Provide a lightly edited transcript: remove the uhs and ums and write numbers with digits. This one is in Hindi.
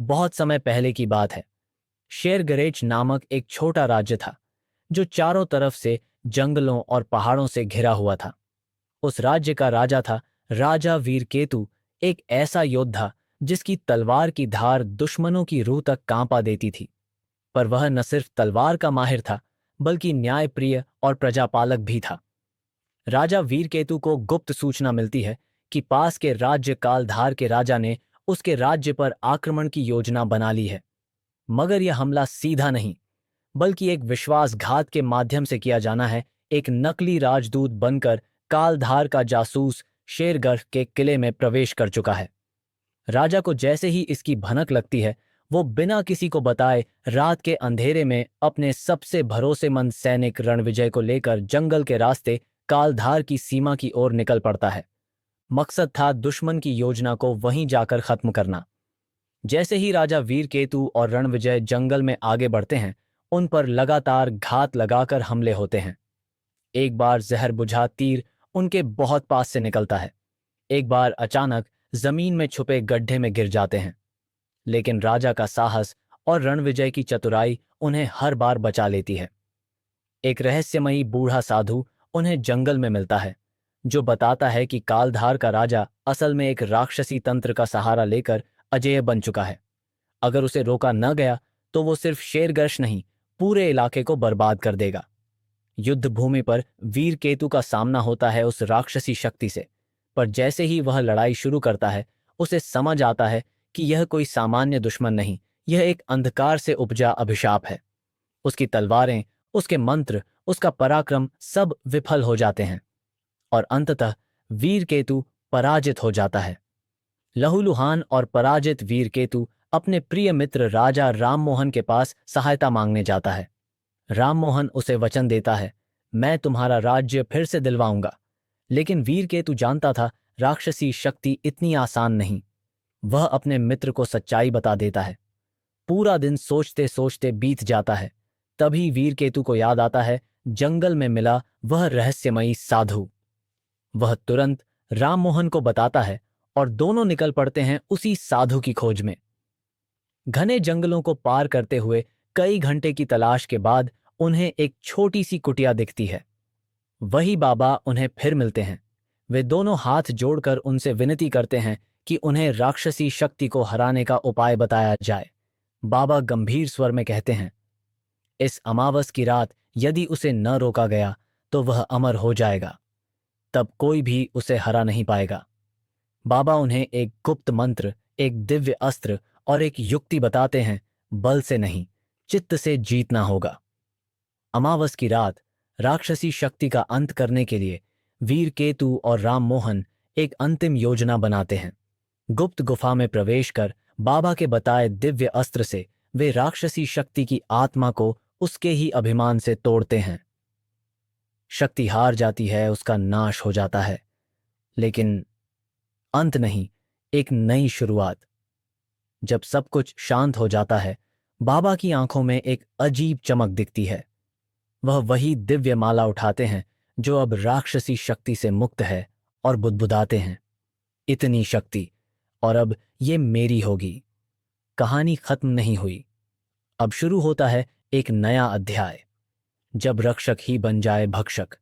बहुत समय पहले की बात है। शेरगरेच नामक एक छोटा राज्य था जो चारों तरफ से जंगलों और पहाड़ों से घिरा हुआ था। उस राज्य का राजा था राजा वीरकेतु, एक ऐसा योद्धा जिसकी तलवार की धार दुश्मनों की रूह तक कांपा देती थी। पर वह न सिर्फ तलवार का माहिर था, बल्कि न्यायप्रिय और प्रजापालक भी था। राजा वीरकेतु को गुप्त सूचना मिलती है कि पास के राज्य कालधार के राजा ने उसके राज्य पर आक्रमण की योजना बना ली है। मगर यह हमला सीधा नहीं, बल्कि एक विश्वासघात के माध्यम से किया जाना है। एक नकली राजदूत बनकर कालधार का जासूस शेरगढ़ के किले में प्रवेश कर चुका है। राजा को जैसे ही इसकी भनक लगती है, वो बिना किसी को बताए रात के अंधेरे में अपने सबसे भरोसेमंद सैनिक रणविजय को लेकर जंगल के रास्ते कालधार की सीमा की ओर निकल पड़ता है। मकसद था दुश्मन की योजना को वहीं जाकर खत्म करना। जैसे ही राजा वीरकेतु और रणविजय जंगल में आगे बढ़ते हैं, उन पर लगातार घात लगाकर हमले होते हैं। एक बार जहर बुझा तीर उनके बहुत पास से निकलता है, एक बार अचानक जमीन में छुपे गड्ढे में गिर जाते हैं। लेकिन राजा का साहस और रणविजय की चतुराई उन्हें हर बार बचा लेती है। एक रहस्यमयी बूढ़ा साधु उन्हें जंगल में मिलता है, जो बताता है कि कालधार का राजा असल में एक राक्षसी तंत्र का सहारा लेकर अजेय बन चुका है। अगर उसे रोका न गया तो वो सिर्फ शेरगर्श नहीं, पूरे इलाके को बर्बाद कर देगा। युद्ध भूमि पर वीर केतु का सामना होता है उस राक्षसी शक्ति से। पर जैसे ही वह लड़ाई शुरू करता है, उसे समझ आता है कि यह कोई सामान्य दुश्मन नहीं, यह एक अंधकार से उपजा अभिशाप है। उसकी तलवारें, उसके मंत्र, उसका पराक्रम सब विफल हो जाते हैं और अंततः वीर केतु पराजित हो जाता है। लहूलुहान और पराजित वीर केतु अपने प्रिय मित्र राजा राममोहन के पास सहायता मांगने जाता है। राममोहन उसे वचन देता है, मैं तुम्हारा राज्य फिर से दिलवाऊंगा। लेकिन वीरकेतु जानता था राक्षसी शक्ति इतनी आसान नहीं। वह अपने मित्र को सच्चाई बता देता है। पूरा दिन सोचते सोचते बीत जाता है। तभी वीरकेतु को याद आता है जंगल में मिला वह रहस्यमयी साधु। वह तुरंत राममोहन को बताता है और दोनों निकल पड़ते हैं उसी साधु की खोज में। घने जंगलों को पार करते हुए कई घंटे की तलाश के बाद उन्हें एक छोटी सी कुटिया दिखती है। वही बाबा उन्हें फिर मिलते हैं। वे दोनों हाथ जोड़कर उनसे विनती करते हैं कि उन्हें राक्षसी शक्ति को हराने का उपाय बताया जाए। बाबा गंभीर स्वर में कहते हैं, इस अमावस की रात यदि उसे न रोका गया तो वह अमर हो जाएगा। तब कोई भी उसे हरा नहीं पाएगा। बाबा उन्हें एक गुप्त मंत्र, एक दिव्य अस्त्र और एक युक्ति बताते हैं। बल से नहीं, चित्त से जीतना होगा। अमावस की रात राक्षसी शक्ति का अंत करने के लिए वीर केतु और राममोहन एक अंतिम योजना बनाते हैं। गुप्त गुफा में प्रवेश कर बाबा के बताए दिव्य अस्त्र से वे राक्षसी शक्ति की आत्मा को उसके ही अभिमान से तोड़ते हैं। शक्ति हार जाती है, उसका नाश हो जाता है। लेकिन अंत नहीं, एक नई शुरुआत। जब सब कुछ शांत हो जाता है, बाबा की आंखों में एक अजीब चमक दिखती है। वह वही दिव्य माला उठाते हैं जो अब राक्षसी शक्ति से मुक्त है और बुदबुदाते हैं, इतनी शक्ति, और अब ये मेरी होगी। कहानी खत्म नहीं हुई। अब शुरू होता है एक नया अध्याय, जब रक्षक ही बन जाए भक्षक।